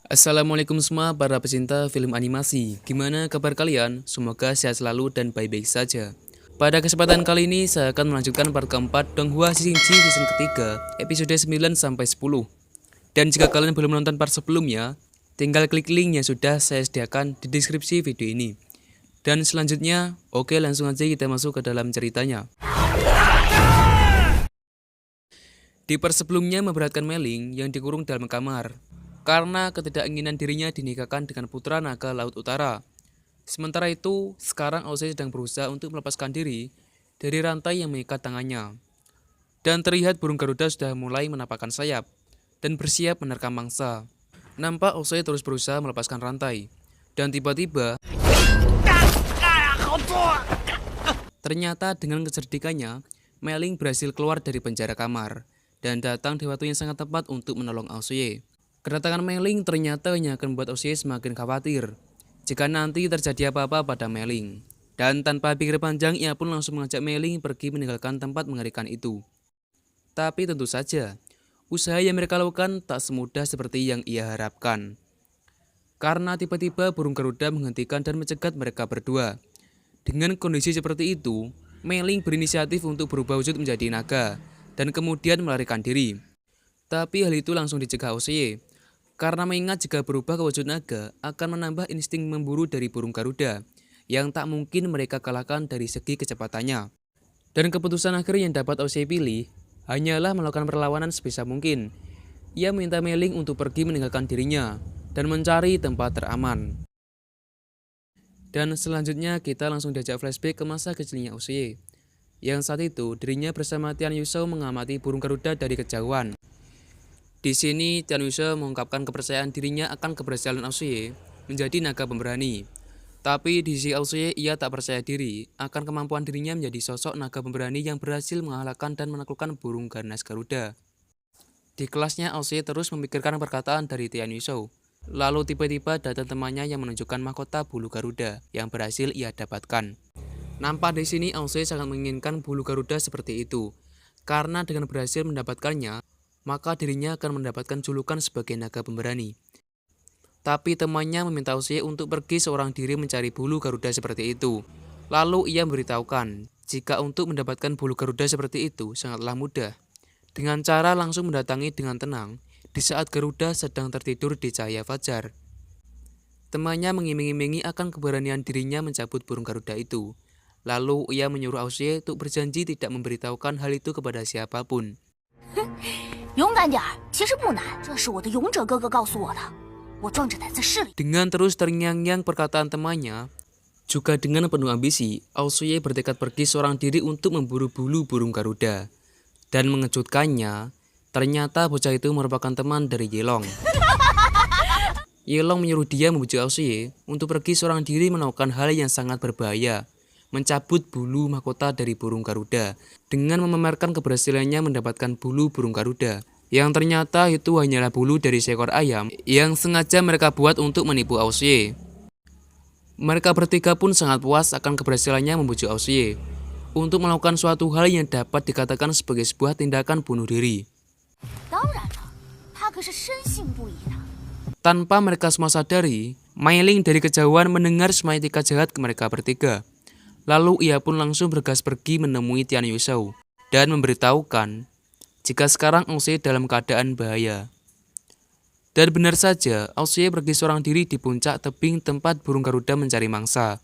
Assalamualaikum semua para pecinta film animasi. Gimana kabar kalian? Semoga sehat selalu dan baik-baik saja. Pada kesempatan kali ini saya akan melanjutkan part keempat Donghua Xingqi season ketiga, episode 9 sampai 10. Dan jika kalian belum menonton part sebelumnya, tinggal klik link yang sudah saya sediakan di deskripsi video ini. Dan selanjutnya, oke langsung aja kita masuk ke dalam ceritanya. Di part sebelumnya memberatkan Meling yang dikurung dalam kamar karena ketidakinginan dirinya dinikahkan dengan putra naga Laut Utara. Sementara itu, sekarang Ose sedang berusaha untuk melepaskan diri dari rantai yang mengikat tangannya. Dan terlihat burung Garuda sudah mulai menapakkan sayap dan bersiap menerkam mangsa. Nampak Ose terus berusaha melepaskan rantai. Dan tiba-tiba, ternyata dengan kecerdikannya, Meling berhasil keluar dari penjara kamar dan datang di waktu yang sangat tepat untuk menolong Aosuye. Kedatangan Meling ternyata hanya akan membuat Aosuye semakin khawatir jika nanti terjadi apa-apa pada Meling. Dan tanpa pikir panjang, ia pun langsung mengajak Meling pergi meninggalkan tempat mengerikan itu. Tapi tentu saja, usaha yang mereka lakukan tak semudah seperti yang ia harapkan. Karena tiba-tiba burung Garuda menghentikan dan mencegat mereka berdua. Dengan kondisi seperti itu, Meling berinisiatif untuk berubah wujud menjadi naga dan kemudian melarikan diri. Tapi hal itu langsung dicegah Aosuye, karena mengingat jika berubah ke wujud naga akan menambah insting memburu dari burung Garuda yang tak mungkin mereka kalahkan dari segi kecepatannya. Dan keputusan akhir yang dapat Aosuye pilih hanyalah melakukan perlawanan sebisa mungkin. Ia meminta Meling untuk pergi meninggalkan dirinya dan mencari tempat teraman. Dan selanjutnya kita langsung diajak flashback ke masa kecilnya Aosuye, yang saat itu dirinya bersama Tian Yusou mengamati burung Garuda dari kejauhan. Di sini Tian Yusou mengungkapkan kepercayaan dirinya akan keberhasilan Aosuye menjadi naga pemberani. Tapi di sisi Aosuye ia tak percaya diri akan kemampuan dirinya menjadi sosok naga pemberani yang berhasil mengalahkan dan menaklukkan burung ganas Garuda. Di kelasnya Aosuye terus memikirkan perkataan dari Tian Yusou. Lalu tiba-tiba datang temannya yang menunjukkan mahkota bulu Garuda yang berhasil ia dapatkan. Nampak di sini Aosuye sangat menginginkan bulu Garuda seperti itu, karena dengan berhasil mendapatkannya, maka dirinya akan mendapatkan julukan sebagai naga pemberani. Tapi temannya meminta Aosuye untuk pergi seorang diri mencari bulu Garuda seperti itu. Lalu ia memberitahukan jika untuk mendapatkan bulu Garuda seperti itu sangatlah mudah, dengan cara langsung mendatangi dengan tenang di saat Garuda sedang tertidur di cahaya fajar. Temannya mengiming-imingi akan keberanian dirinya mencabut burung Garuda itu. Lalu ia menyuruh Aosuye untuk berjanji tidak memberitahukan hal itu kepada siapapun. 勇敢点儿，其实不难，这是我的勇者哥哥告诉我的。我壮着胆子试了。 Dengan terus terngiang-ngiang perkataan temannya, juga dengan penuh ambisi, Aosuye bertekad pergi seorang diri untuk memburu bulu burung Garuda. Dan mengejutkannya, ternyata bocah itu merupakan teman dari Yelong. Yelong menyuruh dia membujuk Aosuye untuk pergi seorang diri melakukan hal yang sangat berbahaya, mencabut bulu mahkota dari burung Garuda dengan memamerkan keberhasilannya mendapatkan bulu burung Garuda, yang ternyata itu hanyalah bulu dari seekor ayam yang sengaja mereka buat untuk menipu Aosuye. Mereka bertiga pun sangat puas akan keberhasilannya membujuk Aosuye untuk melakukan suatu hal yang dapat dikatakan sebagai sebuah tindakan bunuh diri. 当然了，他可是深信不疑的。 Tanpa mereka semua sadari, Meling dari kejauhan mendengar semua etikat jahat ke mereka bertiga. Lalu ia pun langsung bergegas pergi menemui Tian Yusou dan memberitahukan jika sekarang Aosuye dalam keadaan bahaya. Dan benar saja, Aosuye pergi seorang diri di puncak tebing tempat burung Garuda mencari mangsa.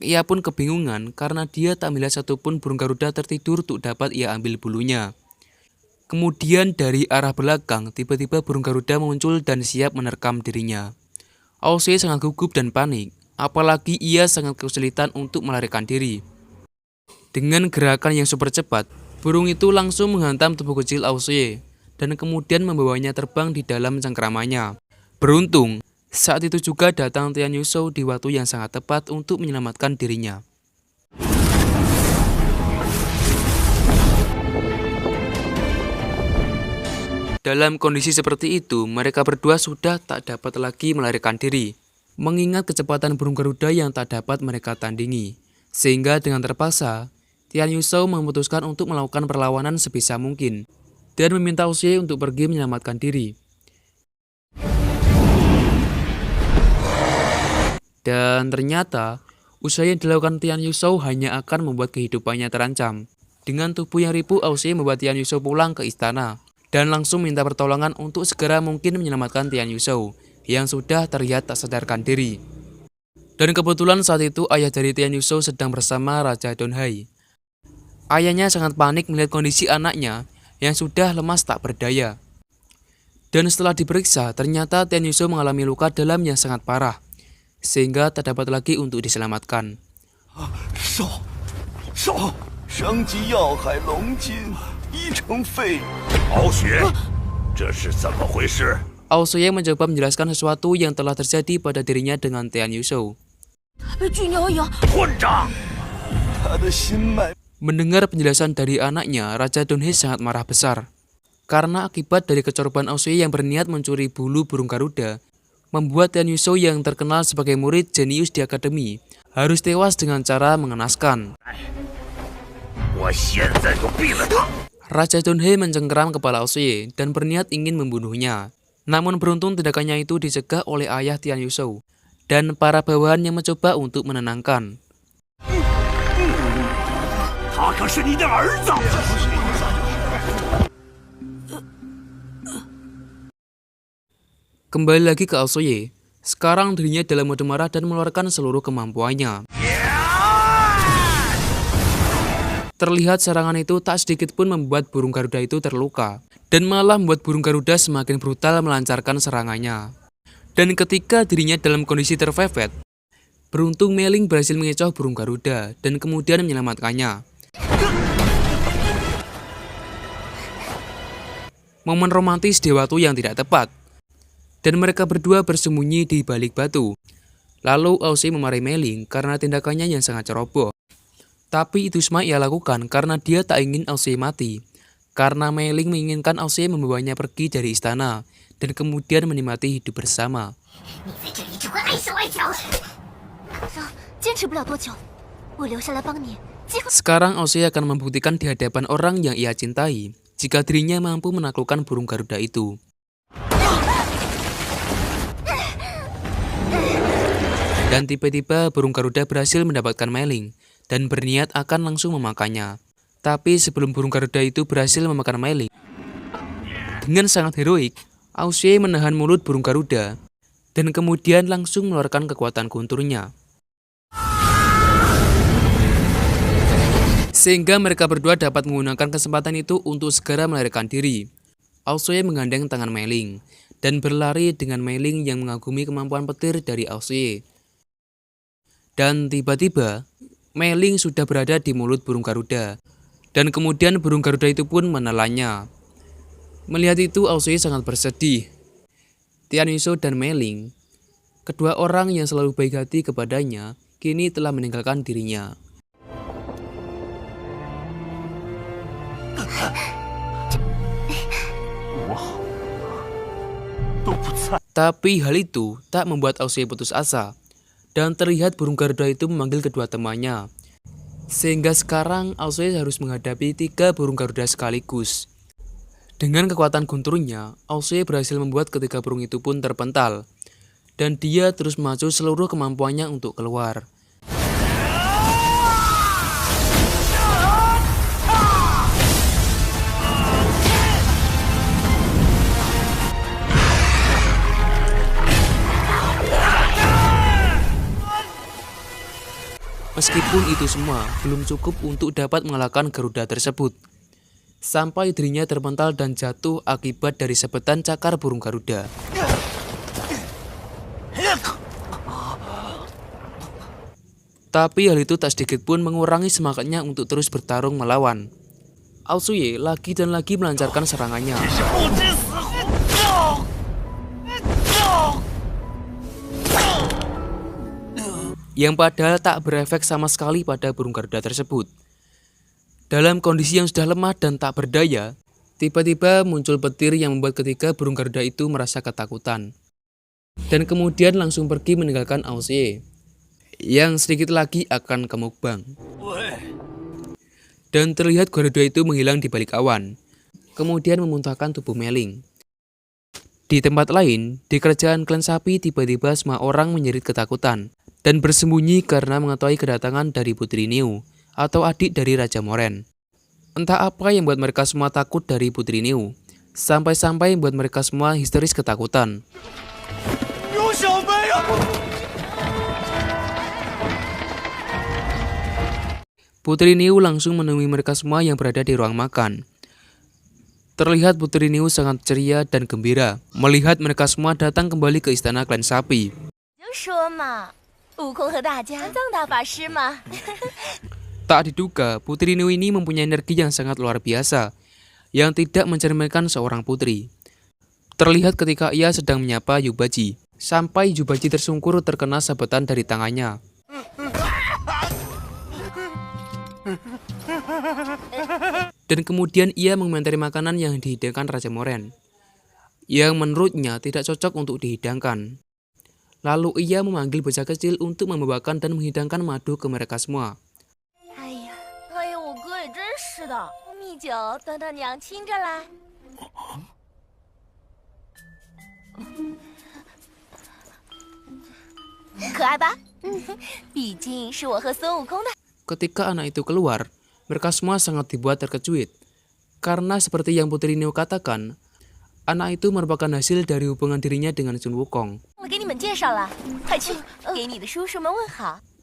Ia pun kebingungan karena dia tak melihat satupun burung Garuda tertidur untuk dapat ia ambil bulunya. Kemudian dari arah belakang, tiba-tiba burung Garuda muncul dan siap menerkam dirinya. Aosuye sangat gugup dan panik, apalagi ia sangat kesulitan untuk melarikan diri. Dengan gerakan yang super cepat, burung itu langsung menghantam tubuh kecil Aosuye dan kemudian membawanya terbang di dalam cengkeramannya. Beruntung, saat itu juga datang Tian Yusou di waktu yang sangat tepat untuk menyelamatkan dirinya. Dalam kondisi seperti itu, mereka berdua sudah tak dapat lagi melarikan diri, mengingat kecepatan burung Garuda yang tak dapat mereka tandingi. Sehingga dengan terpaksa, Tian Yusou memutuskan untuk melakukan perlawanan sebisa mungkin dan meminta Aosuye untuk pergi menyelamatkan diri. Dan ternyata, usaha yang dilakukan Tian Yusou hanya akan membuat kehidupannya terancam. Dengan tubuh yang ripuh, Aosuye membuat Tian Yusou pulang ke istana dan langsung minta pertolongan untuk segera mungkin menyelamatkan Tian Yusou yang sudah terlihat tak sadarkan diri. Dan kebetulan saat itu ayah dari Tian Yusou sedang bersama Raja Donghai. Ayahnya sangat panik melihat kondisi anaknya yang sudah lemas tak berdaya. Dan setelah diperiksa, ternyata Tian Yusou mengalami luka dalam yang sangat parah, sehingga tak dapat lagi untuk diselamatkan. Aosuye mencoba menjelaskan sesuatu yang telah terjadi pada dirinya dengan Tian Yusou. Mendengar penjelasan dari anaknya, Raja Donghai sangat marah besar. Karena akibat dari kecoroban Aosuye yang berniat mencuri bulu burung Garuda, membuat Tian Yusou yang terkenal sebagai murid jenius di akademi harus tewas dengan cara mengenaskan. Raja Donghai mencengkeram kepala Aosuye dan berniat ingin membunuhnya. Namun beruntung tindakannya itu dicegah oleh ayah Tian Yusou dan para bawahan yang mencoba untuk menenangkan. Kembali lagi ke Aosuye. Sekarang dirinya dalam mode marah dan mengeluarkan seluruh kemampuannya. Terlihat serangan itu tak sedikit pun membuat burung Garuda itu terluka, dan malah membuat burung Garuda semakin brutal melancarkan serangannya. Dan ketika dirinya dalam kondisi terpepet, beruntung Mei Ling berhasil mengecoh burung Garuda dan kemudian menyelamatkannya. Momen romantis di waktu yang tidak tepat, dan mereka berdua bersembunyi di balik batu. Lalu Aosuye memarahi Mei Ling karena tindakannya yang sangat ceroboh. Tapi itu semua ia lakukan karena dia tak ingin Aosuye mati. Karena Mei Ling menginginkan Aosuye membawanya pergi dari istana dan kemudian menikmati hidup bersama. Sekarang Aosuye akan membuktikan di hadapan orang yang ia cintai jika dirinya mampu menaklukkan burung Garuda itu. Dan tiba-tiba burung Garuda berhasil mendapatkan Mei Ling dan berniat akan langsung memakannya. Tapi sebelum burung Garuda itu berhasil memakan Mei Ling, dengan sangat heroik, Aosuye menahan mulut burung Garuda dan kemudian langsung mengeluarkan kekuatan gunturnya. Sehingga mereka berdua dapat menggunakan kesempatan itu untuk segera melarikan diri. Aosuye menggandeng tangan Mei Ling dan berlari dengan Mei Ling yang mengagumi kemampuan petir dari Aosuye. Dan tiba-tiba, Mei Ling sudah berada di mulut burung Garuda. Dan kemudian burung Garuda itu pun menelannya. Melihat itu, Aosuye sangat bersedih. Tian Yusou dan Mei Ling, kedua orang yang selalu baik hati kepadanya, kini telah meninggalkan dirinya. Tapi hal itu tak membuat Aosuye putus asa. Dan terlihat burung Garuda itu memanggil kedua temannya. Sehingga sekarang Aosuye harus menghadapi 3 burung Garuda sekaligus. Dengan kekuatan gunturnya, Aosuye berhasil membuat ketiga burung itu pun terpental. Dan dia terus memacu seluruh kemampuannya untuk keluar. Meskipun itu semua belum cukup untuk dapat mengalahkan Garuda tersebut, sampai dirinya terpental dan jatuh akibat dari sabetan cakar burung Garuda. Tapi hal itu tak sedikit pun mengurangi semangatnya untuk terus bertarung melawan. Aosuye lagi dan lagi melancarkan serangannya. Yang padahal tak berefek sama sekali pada burung Garuda tersebut. Dalam kondisi yang sudah lemah dan tak berdaya, tiba-tiba muncul petir yang membuat ketiga burung Garuda itu merasa ketakutan. Dan kemudian langsung pergi meninggalkan Aosuye, yang sedikit lagi akan ke mukbang. Dan terlihat Garuda itu menghilang di balik awan, kemudian memuntahkan tubuh Mei Ling. Di tempat lain, di kerajaan klan sapi tiba-tiba semua orang menjerit ketakutan dan bersembunyi karena mengetahui kedatangan dari Putri Niu atau adik dari Raja Moren. Entah apa yang membuat mereka semua takut dari Putri Niu, sampai-sampai membuat mereka semua histeris ketakutan. Putri Niu langsung menemui mereka semua yang berada di ruang makan. Terlihat Putri Niu sangat ceria dan gembira melihat mereka semua datang kembali ke istana klan sapi. Tak diduga, Putri Niu ini mempunyai energi yang sangat luar biasa, yang tidak mencerminkan seorang putri. Terlihat ketika ia sedang menyapa Yubaji, sampai Yubaji tersungkur terkena sabetan dari tangannya. Dan kemudian ia mengomentari makanan yang dihidangkan Raja Moren, yang menurutnya tidak cocok untuk dihidangkan. Lalu ia memanggil bocah kecil untuk membawakan dan menghidangkan madu ke mereka semua. Ketika anak itu keluar, mereka semua sangat dibuat terkejut. Karena seperti yang Putri Niu katakan, anak itu merupakan hasil dari hubungan dirinya dengan Sun Wukong.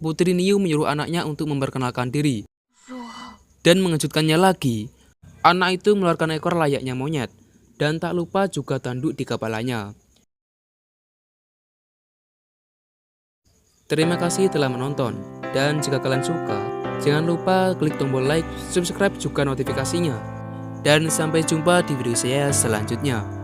Putri Niu menyuruh anaknya untuk memperkenalkan diri. Dan mengejutkannya lagi, anak itu mengeluarkan ekor layaknya monyet, dan tak lupa juga tanduk di kepalanya. Terima kasih telah menonton, dan jika kalian suka, jangan lupa klik tombol like, subscribe juga notifikasinya. Dan sampai jumpa di video saya selanjutnya.